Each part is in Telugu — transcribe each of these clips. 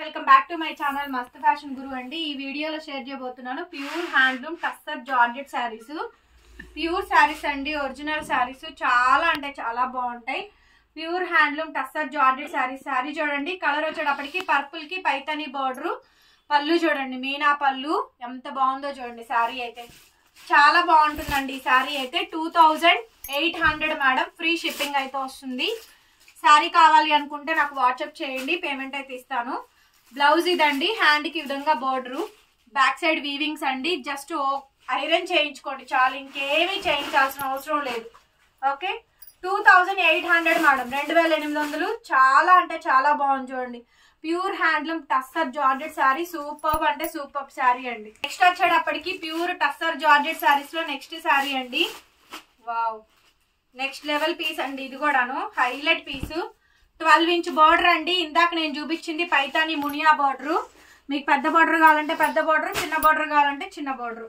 Welcome back to my channel మస్త్ ఫ్యాషన్ గురు అండి. ఈ వీడియోలో షేర్ చేయబోతున్నాను pure handloom tussar georgette saris. Pure saris అండి, ఒరిజినల్ శారీస్ చాలా అంటే చాలా బాగుంటాయి. Pure handloom tussar georgette saris. Sari చూడండి, కలర్ వచ్చేటప్పటికి పర్పుల్ కి పైతాని బార్డర్, పళ్ళు చూడండి మీనా పళ్ళు ఎంత బాగుందో చూడండి. శారీ అయితే చాలా బాగుంటుందండి. ఈ శారీ అయితే 2800 మేడం, ఫ్రీ షిప్పింగ్ అయితే వస్తుంది. శారీ కావాలి అనుకుంటే నాకు వాట్సాప్ చేయండి, పేమెంట్ అయితే ఇస్తాను. బ్లౌజ్ ఇదండి, హ్యాండ్ కి విధంగా బోర్డరు, బ్యాక్ సైడ్ వీవింగ్స్ అండి. జస్ట్ ఐరన్ చేయించుకోండి చాలు, ఇంకేమీ చేయించాల్సిన అవసరం లేదు. Okay, 2800 madam, 2800. చాలా అంటే చాలా బాగుంది చూడండి. Pure handloom tussar georgette sari, super అంటే సూపర్ శారీ అండి. నెక్స్ట్ వచ్చేటప్పటికి ప్యూర్ టస్సర్ జార్జెట్ శారీస్ లో నెక్స్ట్ శారీ అండి. వావ్, నెక్స్ట్ లెవెల్ పీస్ అండి. ఇది కూడాను హైలైట్ పీసు. 12 ఇంచ్ బార్డర్ అండి. ఇందాక నేను చూపించింది పైతాని మునియా బార్డర్. మీకు పెద్ద బార్డర్ కావాలంటే పెద్ద బార్డర్, చిన్న బార్డర్ కావాలంటే చిన్న బార్డర్.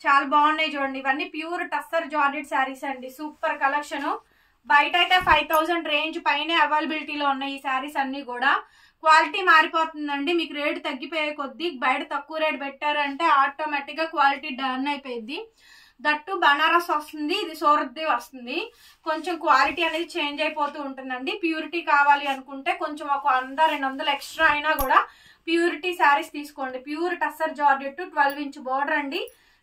చాలా బాగున్నాయి చూడండి. ఇవన్నీ ప్యూర్ టస్సర్ జార్జెట్ శారీస్ అండి. Super collection. బయట అయితే 5000 రేంజ్ పైనే అవైలబిలిటీలో ఉన్నాయి ఈ శారీస్ అన్ని కూడా. క్వాలిటీ మారిపోతుందండి. మీకు రేటు తగ్గిపోయే కొద్దీ బయట తక్కువ రేటు పెట్టారంటే ఆటోమేటిక్గా క్వాలిటీ డౌన్ అయిపోయింది. దట్టు బనారస్ వస్తుంది, ఇది సూరత్ది వస్తుంది. కొంచెం క్వాలిటీ అనేది చేంజ్ అయిపోతూ ఉంటుందండి. ప్యూరిటీ కావాలి అనుకుంటే కొంచెం ఒక 100-200 ఎక్స్ట్రా అయినా కూడా ప్యూరిటీ శారీస్ తీసుకోండి. Pure tussar georgette 12 inch border అండి.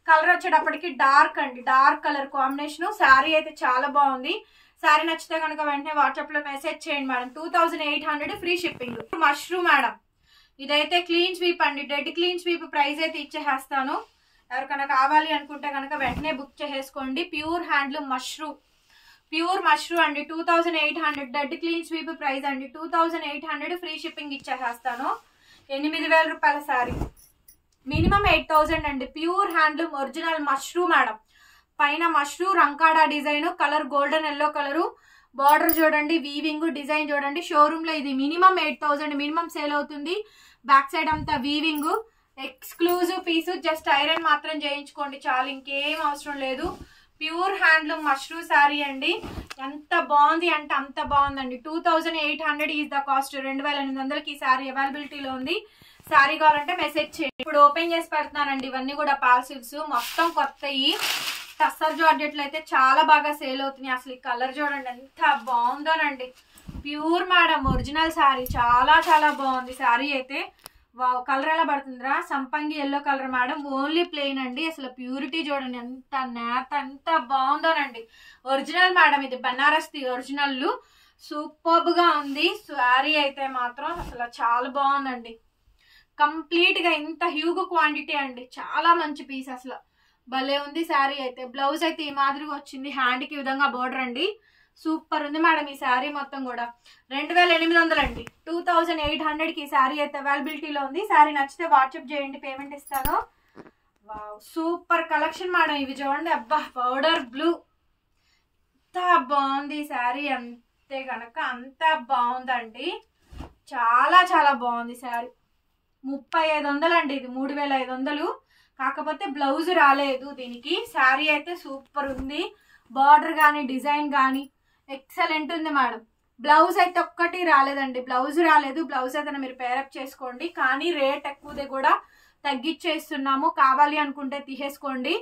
కలర్ వచ్చేటప్పటికి డార్క్ అండి, డార్క్ కలర్ కాంబినేషన్. శారీ అయితే చాలా బాగుంది. శారీ నచ్చితే కనుక వెంటనే వాట్సాప్ లో మెసేజ్ చేయండి madam. 2800 free shipping. Mushroom madam, ఇదైతే క్లీన్ స్వీప్ అండి. డెడ్ క్లీన్ స్వీప్ ప్రైస్ అయితే ఇచ్చేస్తాను. ఎవరికైనా కావాలి అనుకుంటే కనుక వెంటనే బుక్ చేసేసుకోండి. Pure handloom mashru, pure mashru అండి. 2800 డెడ్ క్లీన్ స్వీప్ ప్రైస్ అండి. 2800 ఫ్రీ షిప్పింగ్ ఇచ్చేస్తాను. 8000 రూపాయల శారీ, మినిమం 8000 అండి. ప్యూర్ హ్యాండ్లూమ్ ఒరిజినల్ మష్రూ మేడం. పైన మష్రూ రంకాడా design, colour golden yellow colour, border చూడండి, వీవింగ్ డిజైన్ చూడండి. షోరూమ్ లో ఇది మినిమం 8000 మినిమం సేల్ అవుతుంది. బ్యాక్ సైడ్ అంతా weaving, exclusive piece. Just iron మాత్రం చేయించుకోండి చాలు, ఇంకేం అవసరం లేదు. ప్యూర్ హ్యాండ్లూమ్ మష్రూ శారీ అండి. ఎంత బాగుంది అంటే అంత బాగుందండి. 2800 ఈజ్ ద కాస్ట్. 2800కి ఈ శారీ అవైలబిలిటీలో ఉంది. శారీ కావాలంటే మెసేజ్ చేయండి. ఇప్పుడు ఓపెన్ చేసి పెడుతున్నానండి. ఇవన్నీ కూడా పార్సిల్స్ మొత్తం కొత్తవి. టస్సర్ జార్జెట్లు అయితే చాలా బాగా సేల్ అవుతున్నాయి. అసలు ఈ కలర్ చూడండి ఎంత బాగుందోనండి. ప్యూర్ మేడం ఒరిజినల్ శారీ, చాలా చాలా బాగుంది శారీ అయితే. వావ్, కలర్ ఎలా పడుతుందిరా, సంపంగి yellow colour madam. Only plain అండి. అసలు ప్యూరిటీ చూడండి ఎంత నేత, ఎంత బాగుందోనండి. ఒరిజినల్ మేడం, ఇది బనారస్ ది ఒరిజినల్. సూపర్బ్ గా ఉంది శారీ అయితే మాత్రం. అసలు చాలా బాగుందండి. కంప్లీట్ గా ఇంత హ్యూగ్ క్వాంటిటీ అండి. చాలా మంచి పీస్, అసలు భలే ఉంది శారీ అయితే. బ్లౌజ్ అయితే ఈ మాదిరిగా వచ్చింది, హ్యాండ్ కి విధంగా బోర్డర్ అండి. సూపర్ ఉంది మేడం ఈ శారీ మొత్తం కూడా. 2800 అండి. 2800కి ఈ శారీ అయితే అవైలబిలిటీలో ఉంది. శారీ నచ్చితే వాట్సాప్ చేయండి, పేమెంట్ ఇస్తాను. Wow, super collection madam. ఇవి చూడండి, అబ్బా పౌడర్ బ్లూ, ఎంత బాగుంది శారీ. అంతే కనుక అంత బాగుందండి. చాలా చాలా బాగుంది శారీ. 3500 అండి. ఇది 3500. కాకపోతే బ్లౌజ్ రాలేదు దీనికి. శారీ అయితే సూపర్ ఉంది. బార్డర్ కానీ డిజైన్ కానీ ఎక్సలెంట్ ఉంది మేడం. బ్లౌజ్ అయితే ఒక్కటి రాలేదండి, బ్లౌజ్ రాలేదు. బ్లౌజ్ అయితే మీరు పేరప్ చేసుకోండి. కానీ రేట్ ఎక్కువదే కూడా తగ్గించేస్తున్నాము. కావాలి అనుకుంటే తీసేసుకోండి.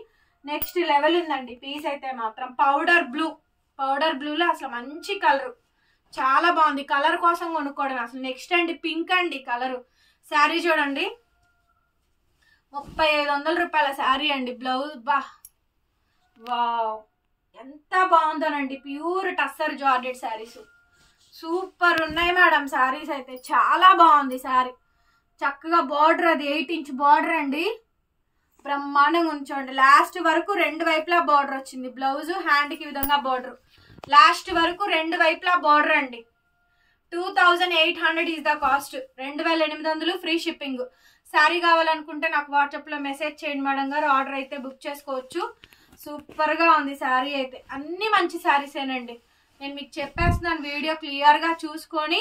నెక్స్ట్ లెవెల్ ఉందండి పీస్ అయితే మాత్రం. పౌడర్ బ్లూ, పౌడర్ బ్లూలో అసలు మంచి కలర్, చాలా బాగుంది. కలర్ కోసం కొనుక్కోవడం అసలు. నెక్స్ట్ అండి పింక్ అండి కలరు. శారీ చూడండి, 3500 రూపాయల శారీ అండి. బ్లౌజ్ బా, వావ్ ఎంత బాగుందోనండి. Pure tussar georgette saris super ఉన్నాయి మేడం. శారీస్ అయితే చాలా బాగుంది శారీ. చక్కగా బార్డర్, అది 8 ఇంచ్ బార్డర్ అండి. బ్రహ్మాండంగా ఉంచండి. లాస్ట్ వరకు 2 వైపులా బార్డర్ వచ్చింది. బ్లౌజ్ హ్యాండ్ కి విధంగా బార్డర్, లాస్ట్ వరకు 2 వైపులా బార్డర్ అండి. 2800 is the cost. 2800 free shipping. Sari కావాలనుకుంటే నాకు వాట్సాప్ లో మెసేజ్ చేయండి మేడం గారు. ఆర్డర్ అయితే బుక్ చేసుకోవచ్చు. సూపర్ గా ఉంది శారీ అయితే. అన్ని మంచి శారీసేనండి. నేను మీకు చెప్పేస్తున్నాను, వీడియో క్లియర్ గా చూసుకొని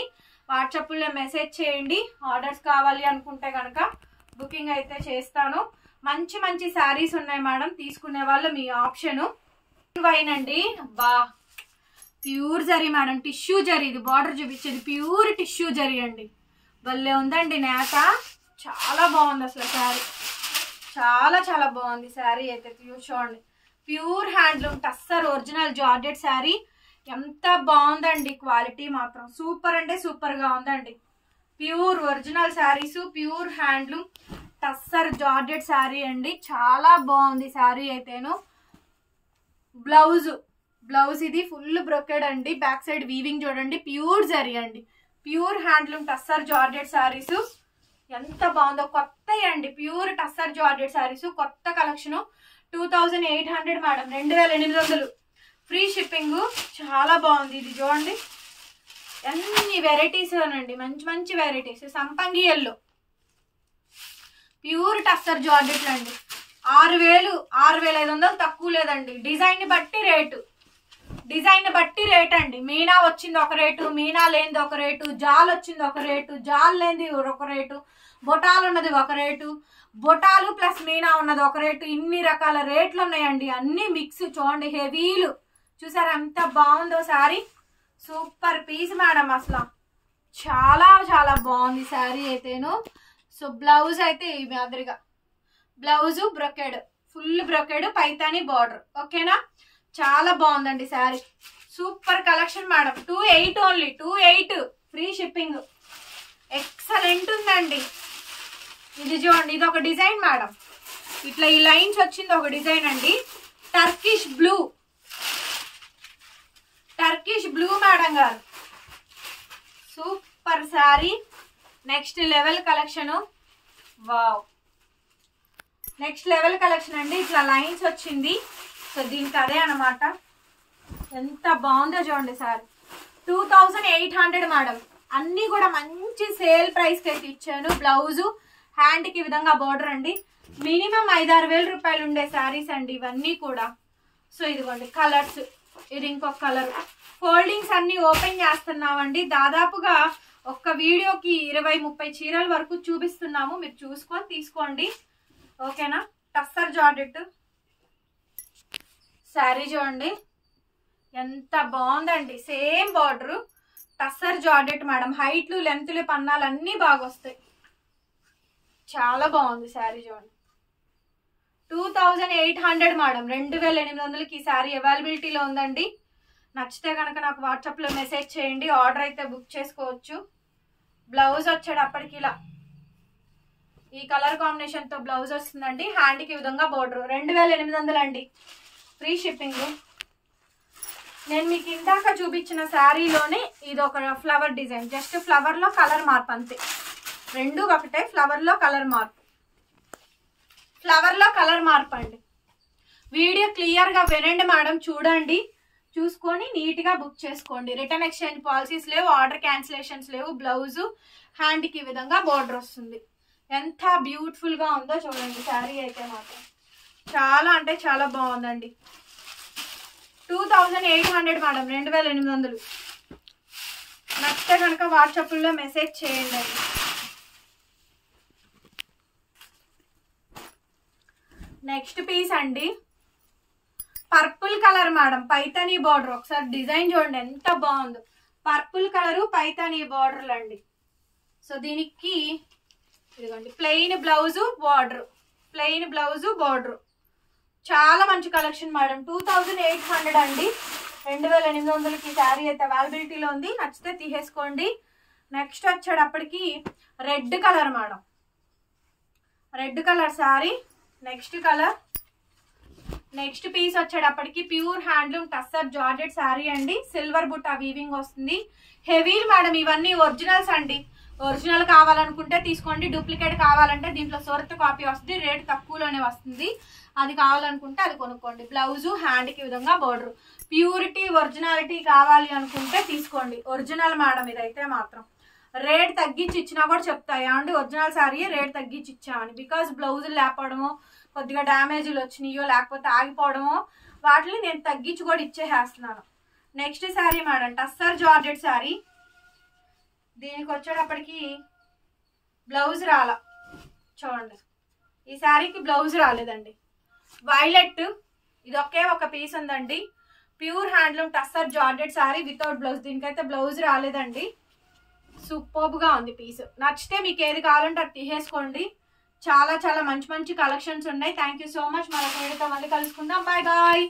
వాట్సాప్ లో మెసేజ్ చేయండి. ఆర్డర్స్ కావాలి అనుకుంటే కనుక బుకింగ్ అయితే చేస్తాను. మంచి మంచి శారీస్ ఉన్నాయి మేడం, తీసుకునే వాళ్ళు మీ ఆప్షన్. వైన్ అండి, బా pure zari madam, tissue zari. ఇది బార్డర్ చూపించేది ప్యూర్ టిష్యూ జరీ అండి. భలే ఉందండి నేత, చాలా బాగుంది అసలు శారీ, చాలా చాలా బాగుంది శారీ అయితే. చూడండి, pure handloom tussar original georgette sari, ఎంత బాగుందండి క్వాలిటీ మాత్రం సూపర్ అంటే సూపర్ గా ఉందండి. Pure original saris, pure handloom tussar georgette sari అండి, చాలా బాగుంది శారీ అయితేను. బ్లౌజ్ ఇది ఫుల్ బ్రొకెడ్ అండి, బ్యాక్ సైడ్ వీవింగ్ చూడండి, ప్యూర్ జరీ అండి, pure handloom tussar georgette saris, ఎంత బాగుందో. కొత్త అండి, ప్యూర్ టస్సర్ జార్జెట్ శారీస్, కొత్త కలెక్షన్. 2800 madam, 2800 free shipping. చాలా బాగుంది ఇది చూడండి, అన్ని వెరైటీస్ అనండి, మంచి మంచి వెరైటీస్. సంపంగి ఎల్లో ప్యూర్ టస్సర్ జార్జెట్ అండి, 6500 తక్కువ లేదండి. డిజైన్ బట్టి రేట్ అండి. మీనా వచ్చింది ఒక రేటు, మీనా లేనిది ఒక రేటు, జాల్ వచ్చింది ఒక రేటు, జాల్ లేనిది ఒక రేటు, బొటాలు ఉన్నది ఒక రేటు, బొటాలు ప్లస్ మీనా ఉన్నది ఒక రేటు. ఇన్ని రకాల రేట్లు ఉన్నాయండి, అన్ని మిక్స్. చూడండి హెవీలు చూసారా ఎంత బాగుందో శారీ, సూపర్ పీస్ మేడం, అసలు చాలా చాలా బాగుంది శారీ అయితేను. సో బ్లౌజ్ అయితే ఈ మాదిరిగా, blouse brocade, full brocade Paithani border, ఓకేనా. చాలా బాగుందండి sari, super collection madam. 28 only, 28 free shipping, excellent ఉందండి. ఇది చూడండి, ఇది ఒక డిజైన్ మేడం, ఇట్లా ఈ లైన్స్ వచ్చింది ఒక డిజైన్ అండి. టర్కిష్ బ్లూ మేడం గారు, super sari, next level collection. Wow, next level collection అండి, ఇట్లా లైన్స్ వచ్చింది. సో దీనికి అదే అనమాట, ఎంత బాగుందో చూడండి శారీ. 2800 మేడం, అన్ని కూడా మంచి సేల్ ప్రైస్కి అయితే ఇచ్చాను. బ్లౌజు హ్యాండ్కి ఈ విధంగా బోర్డర్ అండి, మినిమం 5-6 వేల రూపాయలు ఉండే శారీస్ అండి ఇవన్నీ కూడా. సో ఇదిగోండి కలర్స్, ఇది ఇంకొక కలర్. ఫోల్డింగ్స్ అన్ని ఓపెన్ చేస్తున్నామండి, దాదాపుగా ఒక్క వీడియోకి 20-30 చీరల వరకు చూపిస్తున్నాము, మీరు చూసుకొని తీసుకోండి, ఓకేనా. టస్సర్ జార్జెట్ శారీ చూడండి ఎంత బాగుందండి, సేమ్ బార్డర్, టస్సర్ జార్జెట్ మేడం. హైట్లు లెంత్లు పన్నాలు అన్నీ బాగా వస్తాయి, చాలా బాగుంది శారీ చూడండి. 2800 మేడం, 2800కి ఈ శారీ అవైలబిలిటీలో ఉందండి. నచ్చితే కనుక నాకు వాట్సాప్లో మెసేజ్ చేయండి, ఆర్డర్ అయితే బుక్ చేసుకోవచ్చు. బ్లౌజ్ వచ్చేటప్పటికి ఇలా ఈ కలర్ కాంబినేషన్తో బ్లౌజ్ వస్తుందండి, హ్యాండ్కి ఈ విధంగా బోర్డర్. 2800 అండి, ఫ్రీ షిప్పింగ్. నేను మీకు ఇందాక చూపించిన శారీలోనే ఇది ఒక ఫ్లవర్ డిజైన్, జస్ట్ ఫ్లవర్లో కలర్ మార్పు అంతే, రెండు ఒకటే, ఫ్లవర్లో కలర్ మార్పు అండి. వీడియో క్లియర్గా వినండి మేడం, చూడండి, చూసుకొని నీట్గా బుక్ చేసుకోండి. రిటర్న్ ఎక్స్చేంజ్ పాలసీస్ లేవు, ఆర్డర్ క్యాన్సిలేషన్స్ లేవు. బ్లౌజు హ్యాండ్కి ఈ విధంగా బోర్డర్ వస్తుంది, ఎంత బ్యూటిఫుల్గా ఉందో చూడండి శారీ అయితే మాత్రం చాలా అంటే చాలా బాగుందండి. 2800 మేడం, 2800. నచ్చితే కనుక వాట్సాప్లో మెసేజ్ చేయండి అండి. నెక్స్ట్ పీస్ అండి, purple colour madam, Paithani border. ఒకసారి డిజైన్ చూడండి ఎంత బాగుందో, పర్పుల్ కలరు పైతానీ బార్డర్లు అండి. సో దీనికి ఇదిగోండి ప్లెయిన్ బ్లౌజు బార్డర్, చాలా మంచి కలెక్షన్ మేడం. 2800 అండి, 2800కి శారీ అయితే అవైలబిలిటీలో ఉంది, నచ్చితే తీసేసుకోండి. నెక్స్ట్ వచ్చేటప్పటికి రెడ్ కలర్ మేడం, red colour sari. Next piece వచ్చేటప్పటికి pure handloom tussar georgette sari అండి, సిల్వర్ బుట్ట వీవింగ్ వస్తుంది. హెవీ మేడం, ఇవన్నీ ఒరిజినల్స్ అండి. ఒరిజినల్ కావాలనుకుంటే తీసుకోండి, డూప్లికేట్ కావాలంటే దీంట్లో సొరత కాపీ వస్తుంది, రేట్ తక్కువలోనే వస్తుంది, అది కావాలనుకుంటే అది కొనుక్కోండి. బ్లౌజు హ్యాండ్కి ఈ విధంగా బోర్డర్. ప్యూరిటీ ఒరిజినాలిటీ కావాలి అనుకుంటే తీసుకోండి, ఒరిజినల్ మేడం ఇదైతే మాత్రం. రేట్ తగ్గించి ఇచ్చినా కూడా చెప్తాయి అండి, ఒరిజినల్ శారీ రేట్ తగ్గించి ఇచ్చామని. బికాస్ బ్లౌజులు లేకపోవడమో, కొద్దిగా డ్యామేజ్లు వచ్చినాయో, లేకపోతే ఆగిపోవడమో, వాటిని నేను తగ్గించి కూడా ఇచ్చేసేస్తున్నాను. నెక్స్ట్ శారీ మేడం, టస్సర్ జార్జెట్ శారీ. దీనికి వచ్చేటప్పటికి బ్లౌజ్ రాలా చూడండి, ఈ శారీకి బ్లౌజ్ రాలేదండి. వైలెట్, ఇది ఒకే ఒక పీస్ ఉందండి. Pure handloom tussar georgette sari without blouse, దీనికైతే బ్లౌజ్ రాలేదండి. సూపర్గా ఉంది పీస్. నచ్చితే మీకు ఏది కావాలంటే అది తీసేసుకోండి. చాలా చాలా మంచి మంచి కలెక్షన్స్ ఉన్నాయి. Thank you so much. మరొక వీడియోతో మళ్ళీ కలుసుకుందాం. Bye bye.